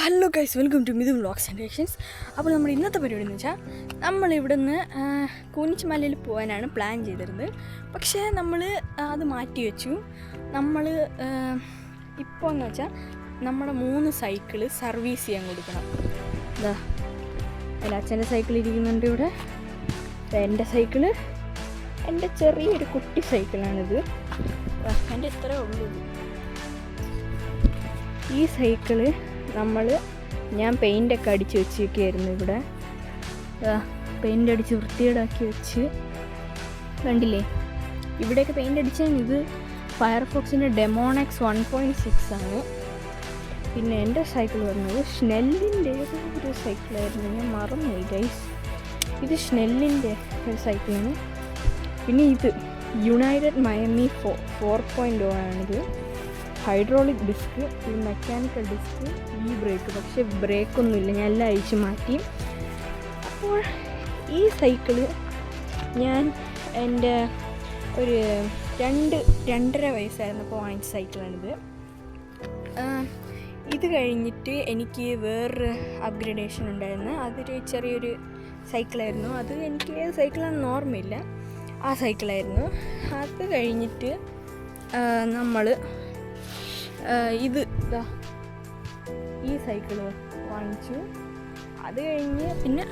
Hello guys, welcome to Mithun vlogs and reactions. അപ്പോൾ നമ്മുടെ ഇന്നത്തെ പരിപാടി എന്ന് വെച്ചാൽ നമ്മളിവിടെ നിന്ന് കൂനിച്ചുമലയിൽ പോകാനാണ് പ്ലാൻ ചെയ്തിരുന്നത്. പക്ഷേ നമ്മൾ അത് മാറ്റി വെച്ചു. നമ്മൾ ഇപ്പോൾ എന്ന് വെച്ചാൽ നമ്മുടെ 3 സൈക്കിള് സർവീസ് ചെയ്യാൻ കൊടുക്കണം. എന്താ എൻ്റെ അച്ഛൻ്റെ സൈക്കിൾ ഇരിക്കുന്നുണ്ട് ഇവിടെ, എൻ്റെ സൈക്കിള്, എൻ്റെ ചെറിയൊരു കുട്ടി സൈക്കിളാണിത്. എൻ്റെ ഇത്രേ ഉള്ളൂ. ഈ സൈക്കിള് ഞാൻ പെയിൻ്റൊക്കെ അടിച്ച് വെച്ചിരിക്കുകയായിരുന്നു. ഇവിടെ പെയിൻ്റ് അടിച്ച് വൃത്തികേടാക്കി വെച്ച് കണ്ടില്ലേ. ഇവിടെയൊക്കെ പെയിൻ്റ് അടിച്ചാൽ ഇത് ഫയർഫോക്സിൻ്റെ ഡെമോണെക്സ് 1.6 ആണ്. പിന്നെ എൻ്റെ സൈക്കിൾ വരുന്നത് ഷ്നെല്ലിൻ്റെ ഒരു സൈക്കിളായിരുന്നു, ഞാൻ മറന്നുപോയി ഗൈസ്. ഇത് ഷ്നെല്ലിൻ്റെ ഒരു സൈക്കിളാണ്. പിന്നെ ഇത് യുണൈറ്റഡ് മയാമി 4.0 ആണിത്. ഹൈഡ്രോളിക് ഡിസ്ക്, ഇത് മെക്കാനിക്കൽ ഡിസ്ക്, ഈ ബ്രേക്ക്. പക്ഷേ ബ്രേക്കൊന്നുമില്ല, ഞാൻ എല്ലാം അഴിച്ച് മാറ്റി. അപ്പോൾ ഈ സൈക്കിള് ഞാൻ എൻ്റെ ഒരു 2.5 വയസ്സായിരുന്നപ്പോൾ വാങ്ങിച്ച സൈക്കിളാണിത്. ഇത് കഴിഞ്ഞിട്ട് എനിക്ക് വേറൊരു അപ്ഗ്രഡേഷൻ ഉണ്ടായിരുന്നു. അതൊരു ചെറിയൊരു സൈക്കിളായിരുന്നു. അത് എനിക്ക് ഏത് സൈക്കിളാണെന്ന് ഓർമ്മയില്ല, ആ സൈക്കിളായിരുന്നു. അത് കഴിഞ്ഞിട്ട് നമ്മൾ ഈ സൈക്കിള് വാങ്ങിച്ചു. അത് കഴിഞ്ഞ് പിന്നെ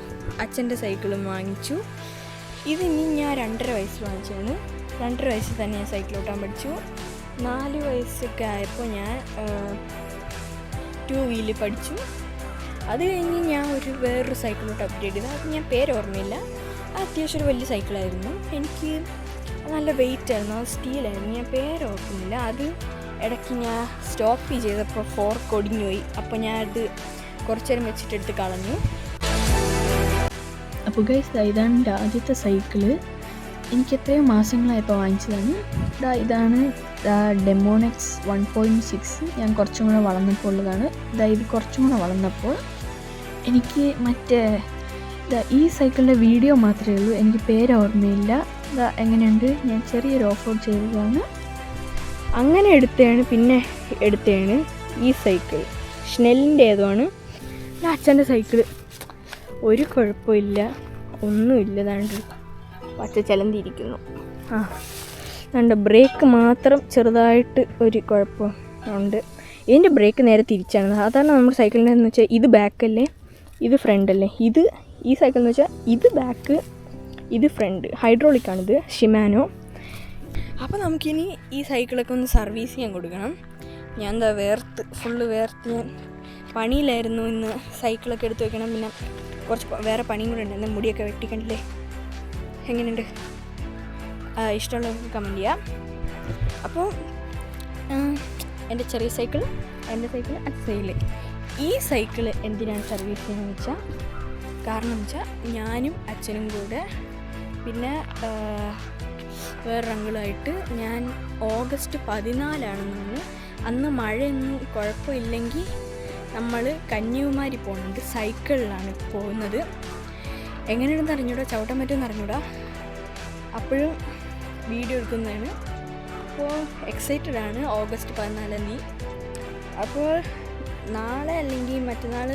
അച്ഛൻ്റെ സൈക്കിളും വാങ്ങിച്ചു. ഇതിനി ഞാൻ 2.5 വയസ്സിൽ വാങ്ങിച്ചതാണ്. 2.5 വയസ്സിൽ തന്നെ ഞാൻ സൈക്കിൾ ഓട്ടാൻ പഠിച്ചു. 4 വയസ്സൊക്കെ ആയപ്പോൾ ഞാൻ 2 വീല് പഠിച്ചു. അത് കഴിഞ്ഞ് ഞാൻ വേറൊരു സൈക്കിളോട്ട് അപ്ഗ്രേഡ് ചെയ്തു. അത് ഞാൻ പേര് ഓർമ്മയില്ല. അത്യാവശ്യം ഒരു വലിയ സൈക്കിളായിരുന്നു. എനിക്ക് നല്ല വെയിറ്റായിരുന്നു, അത് സ്റ്റീലായിരുന്നു, ഞാൻ പേര് ഓർക്കുന്നില്ല. അത് ഇടയ്ക്ക് ഞാൻ സ്റ്റോപ്പ് ചെയ്തപ്പോൾ ഫോർക്ക് ഒടിഞ്ഞു പോയി. അപ്പോൾ ഞാൻ അത് കുറച്ച് നേരം വെച്ചിട്ടെടുത്ത് കളഞ്ഞു. അപ്പോൾ ഗൈസ്, ഇതാണ് എൻ്റെ ആദ്യത്തെ സൈക്കിള്. എനിക്ക് എത്രയോ മാസങ്ങളായപ്പോൾ വാങ്ങിച്ചതാണ്. ഇതാണ് ഡെമോണെക്സ് 1.6. ഞാൻ കുറച്ചും കൂടെ വളർന്നപ്പോൾ ഉള്ളതാണ്. ഇത് കുറച്ചും കൂടെ വളർന്നപ്പോൾ എനിക്ക് ഈ സൈക്കിളിൻ്റെ വീഡിയോ മാത്രമേ ഉള്ളൂ, എനിക്ക് പേര് ഓർമ്മയില്ല. എങ്ങനെയുണ്ട്, ഞാൻ ചെറിയൊരു ഓഫ് റോഡ് ചെയ്തതാണ്. അങ്ങനെ പിന്നെ എടുത്തതാണ് ഈ സൈക്കിൾ. ഷ്നെല്ലിൻ്റെ ഏതുമാണ്. അച്ഛൻ്റെ സൈക്കിള് ഒരു കുഴപ്പമില്ല, ഒന്നുമില്ല. ദാണ്ട് പച്ച ചലന്തിരിക്കുന്നു. ദാണ്ട് ബ്രേക്ക് മാത്രം ചെറുതായിട്ട് ഒരു കുഴപ്പമുണ്ട്. ഇതിൻ്റെ ബ്രേക്ക് നേരെ തിരിച്ചാണ്. സാധാരണ നമ്മുടെ സൈക്കിളിൻ്റെ എന്ന് വെച്ചാൽ ഇത് ബാക്കല്ലേ, ഇത് ഫ്രണ്ടല്ലേ. ഈ സൈക്കിൾ എന്ന് വെച്ചാൽ ഇത് ബാക്ക്, ഇത് ഫ്രണ്ട്. ഹൈഡ്രോളിക്കാണിത്, ഷിമാനോ. അപ്പോൾ നമുക്കിനി ഈ സൈക്കിളൊക്കെ ഒന്ന് സർവീസ് ചെയ്യാൻ കൊടുക്കണം. ഞാൻ ഫുള്ള് വേർത്ത് ഞാൻ പണിയിലായിരുന്നു ഇന്ന്. സൈക്കിളൊക്കെ എടുത്ത് വെക്കണം. പിന്നെ കുറച്ച് വേറെ പണിയും കൂടെ ഉണ്ട്. മുടിയൊക്കെ വെട്ടിക്കണ്ടില്ലേ. എങ്ങനെയുണ്ട്? ഇഷ്ടമുള്ളവർക്ക് കമൻറ്റ് ചെയ്യാം. അപ്പോൾ എൻ്റെ ചെറിയ സൈക്കിൾ, എൻ്റെ സൈക്കിൾ, സൈക്കിള്. ഈ സൈക്കിള് എന്തിനാണ് സർവീസ് ചെയ്യുന്നതെന്ന് വെച്ചാൽ, കാരണം വെച്ചാൽ ഞാനും അച്ഛനും കൂടെ പിന്നെ വേറെ അങ്കിളായിട്ട് ഞാൻ ഓഗസ്റ്റ് 14 അന്ന് മഴയൊന്നും കുഴപ്പമില്ലെങ്കിൽ നമ്മൾ കന്യാകുമാരി പോകുന്നുണ്ട്. സൈക്കിളിലാണ് പോകുന്നത്. എങ്ങനെയാണെന്ന് അറിഞ്ഞൂടാ, ചവിട്ടാൻ പറ്റുമെന്ന് അറിഞ്ഞൂടാ. അപ്പോഴും വീഡിയോ എടുക്കുന്നതാണ്. അപ്പോൾ എക്സൈറ്റഡ് ആണ്. ഓഗസ്റ്റ് 14. അപ്പോൾ നാളെ അല്ലെങ്കിൽ മറ്റന്നാൾ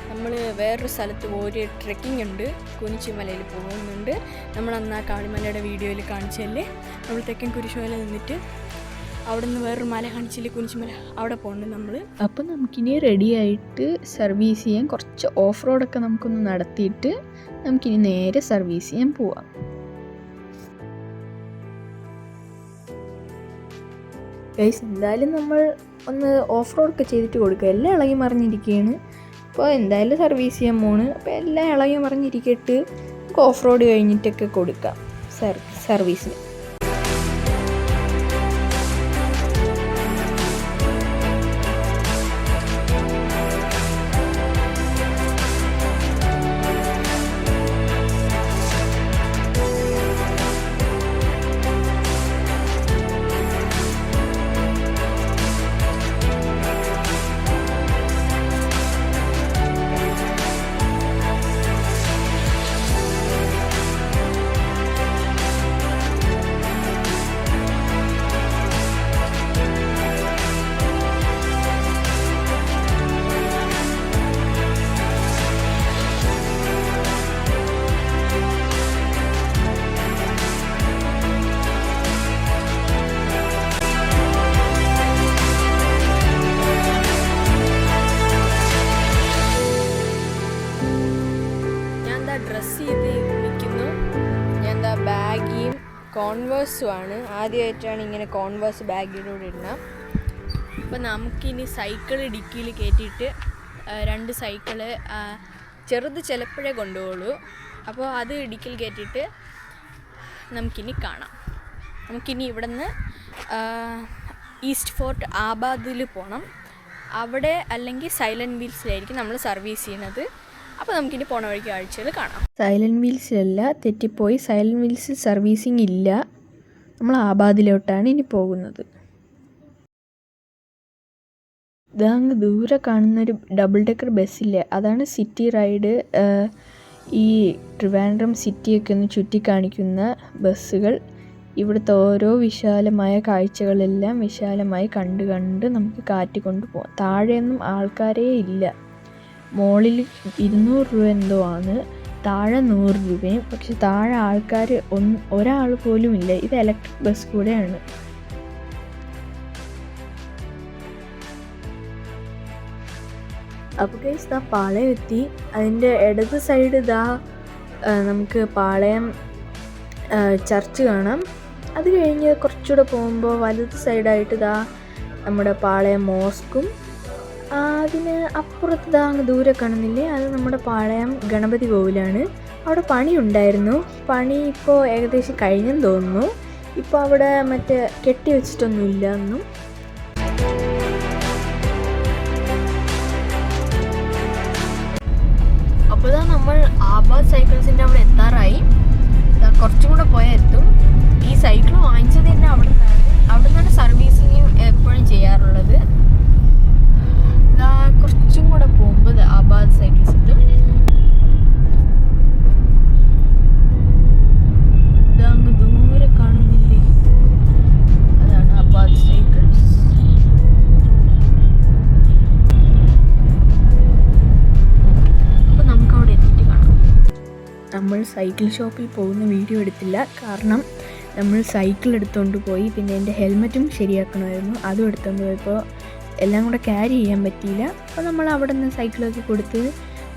നമ്മൾ വേറൊരു സ്ഥലത്ത് ഒരു ട്രെക്കിംഗ് ഉണ്ട്, കുനിച്ചുമലയിൽ പോകുന്നുണ്ട്. നമ്മളന്ന് ആ കാളിമലയുടെ വീഡിയോയിൽ കാണിച്ചല്ലേ, നമ്മൾ തെക്കൻ കുരിശുമല നിന്നിട്ട് അവിടെ നിന്ന് വേറൊരു മല കാണിച്ചില്ലേ, കുനിച്ചുമല, അവിടെ പോകുന്നുണ്ട് നമ്മൾ. അപ്പോൾ നമുക്കിനി റെഡിയായിട്ട് സർവീസ് ചെയ്യാൻ കുറച്ച് ഓഫ് റോഡൊക്കെ നമുക്കൊന്ന് നടത്തിയിട്ട് നമുക്കിനി നേരെ സർവീസ് ചെയ്യാൻ പോവാം. ഗൈസ്, എന്തായാലും നമ്മൾ ഒന്ന് ഓഫ് റോഡൊക്കെ ചെയ്തിട്ട് കൊടുക്കുക. എല്ലാം ഇളകി മറിഞ്ഞിരിക്കുകയാണ്. അപ്പോൾ എന്തായാലും സർവീസ് ചെയ്യാൻ പോണ്. അപ്പോൾ എല്ലാം ഇളകി മറിഞ്ഞിരിക്കട്ട് നമുക്ക് ഓഫ് റോഡ് കഴിഞ്ഞിട്ടൊക്കെ കൊടുക്കാം സർവീസിന്. കോൺവേഴ്സുമാണ്. ആദ്യമായിട്ടാണ് ഇങ്ങനെ കോൺവേഴ്സ് ബാഗിലൂടെ ഇടുന്നത്. അപ്പോൾ നമുക്കിനി സൈക്കിൾ ഡിക്കിയിൽ കയറ്റിയിട്ട് 2 സൈക്കിള് ചെറുത് ചിലപ്പോഴേ കൊണ്ടുപോകുള്ളൂ. അപ്പോൾ അത് ഡിക്കിയിൽ കയറ്റിയിട്ട് നമുക്കിനി കാണാം. നമുക്കിനി ഇവിടെ നിന്ന് ഈസ്റ്റ് ഫോർട്ട് ആബാദിൽ പോകണം. അവിടെ അല്ലെങ്കിൽ സൈലൻറ്റ് വീൽസിലായിരിക്കും നമ്മൾ സർവീസ് ചെയ്യുന്നത്. അപ്പോൾ നമുക്കിനി പോണ വഴിക്ക് കാഴ്ചകൾ കാണാം. സൈലൻറ്റ് വീൽസിലല്ല, തെറ്റിപ്പോയി. സൈലൻറ്റ് വീൽസിൽ സർവീസിങ് ഇല്ല. നമ്മൾ ആബാദിലോട്ടാണ് ഇനി പോകുന്നത്. ഇതങ്ങ് ദൂരെ കാണുന്നൊരു ഡബിൾ ഡെക്കർ ബസ്സില്ലേ, അതാണ് സിറ്റി റൈഡ്. ഈ ട്രിവാൻഡ്രം സിറ്റിയൊക്കെ ഒന്ന് ചുറ്റിക്കാണിക്കുന്ന ബസ്സുകൾ. ഇവിടുത്തെ ഓരോ വിശാലമായ കാഴ്ചകളെല്ലാം വിശാലമായി കണ്ട് നമുക്ക് കാറ്റിക്കൊണ്ട് പോകാം. താഴെയൊന്നും ആൾക്കാരേ ഇല്ല. മുകളിൽ 200 രൂപ എന്തോ ആണ്, താഴെ 100 രൂപയും. പക്ഷെ താഴെ ആൾക്കാർ ഒരാൾ പോലും ഇല്ല. ഇത് ഇലക്ട്രിക് ബസ് കൂടെയാണ്. അപ്പോൾ ഗൈസ് ഇതാ പാളയം എത്തി. അതിൻ്റെ ഇടത് സൈഡ് ഇതാ നമുക്ക് പാളയം ചർച്ച് കാണാം. അത് കഴിഞ്ഞ് കുറച്ചുകൂടെ പോകുമ്പോൾ വലത് സൈഡായിട്ട് ഇതാ നമ്മുടെ പാളയം മോസ്കും, അതിന് അപ്പുറത്ത് ഇതാ അങ്ങ് ദൂരെ കാണുന്നില്ലേ, അത് നമ്മുടെ പാളയം ഗണപതി കോവിലാണ്. അവിടെ പണി ഉണ്ടായിരുന്നു. പണി ഇപ്പോൾ ഏകദേശം കഴിഞ്ഞെന്ന് തോന്നുന്നു. ഇപ്പോൾ അവിടെ മറ്റേ കെട്ടി വെച്ചിട്ടൊന്നുമില്ല എന്നും. അപ്പോൾ ഇതാ നമ്മൾ ആബാദ് സൈക്കിൾസിൻ്റെ അവിടെ എത്താറായി. കുറച്ചും കൂടെ പോയാൽ എത്തും. ഈ സൈക്കിൾ വാങ്ങിച്ചത് തന്നെ അവിടെ നിന്നാണ് സർവീസിങ് എപ്പോഴും ചെയ്യാറുള്ളത്. കുറച്ചും കൂടെ പോകുമ്പോൾ ആബാദ് സൈക്കിൾസ് എത്തും. ഇതങ്ങ് ദൂരെ കാണുന്നില്ലേ, അതാണ് ആബാദ് സൈക്കിൾസ്. അപ്പോൾ നമുക്ക് അവിടെ എത്തിയിട്ട് കാണാം. നമ്മൾ സൈക്കിൾ ഷോപ്പിൽ പോകുന്ന വീഡിയോ എടുത്തില്ല, കാരണം നമ്മൾ സൈക്കിൾ എടുത്തുകൊണ്ട് പോയി. പിന്നെ എൻ്റെ ഹെൽമെറ്റും ശരിയാക്കണമായിരുന്നു, അതും എടുത്തുകൊണ്ട് പോയപ്പോൾ എല്ലാം കൂടെ ക്യാരി ചെയ്യാൻ പറ്റിയില്ല. അപ്പോൾ നമ്മൾ അവിടെ നിന്ന് സൈക്കിളൊക്കെ കൊടുത്ത്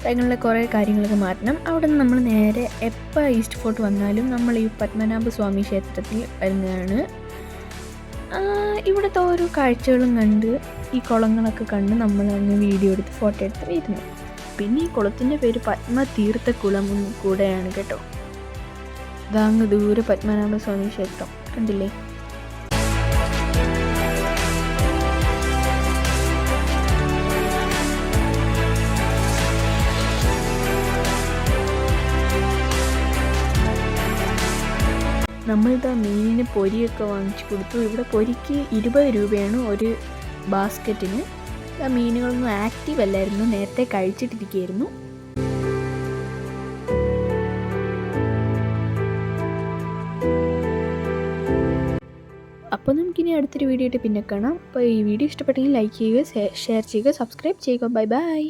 സൈക്കിളിലെ കുറേ കാര്യങ്ങളൊക്കെ മാറ്റണം. അവിടെ നിന്ന് നമ്മൾ നേരെ എപ്പോൾ ഈസ്റ്റ് ഫോർട്ട് വന്നാലും നമ്മൾ ഈ പത്മനാഭ സ്വാമി ക്ഷേത്രത്തിൽ വരുന്നതാണ്. ഇവിടുത്തെ ഓരോ കാഴ്ചകളും കണ്ട് ഈ കുളങ്ങളൊക്കെ കണ്ട് നമ്മൾ അങ്ങ് വീഡിയോ എടുത്ത് ഫോട്ടോ എടുത്ത് വരുന്നു. പിന്നെ ഈ കുളത്തിൻ്റെ പേര് പത്മതീർത്ഥക്കുളം കൂടെയാണ് കേട്ടോ. ഇതങ്ങ് ദൂരെ പത്മനാഭ സ്വാമി ക്ഷേത്രം കണ്ടില്ലേ. നമ്മളിതാ മീനിന് പൊരിയൊക്കെ വാങ്ങിച്ചു കൊടുത്തു. ഇവിടെ പൊരിക്ക് 20 രൂപയാണ് ഒരു ബാസ്ക്കറ്റിന്. മീനുകളൊന്നും ആക്റ്റീവ് അല്ലായിരുന്നു, നേരത്തെ കഴിച്ചിട്ടിരിക്കുകയായിരുന്നു. അപ്പോൾ നമുക്കിനി അടുത്തൊരു വീഡിയോ ആയിട്ട് പിന്നെ കാണാം. അപ്പോൾ ഈ വീഡിയോ ഇഷ്ടപ്പെട്ടെങ്കിൽ ലൈക്ക് ചെയ്യുക, ഷെയർ ചെയ്യുക, സബ്സ്ക്രൈബ് ചെയ്യുക. Bye bye.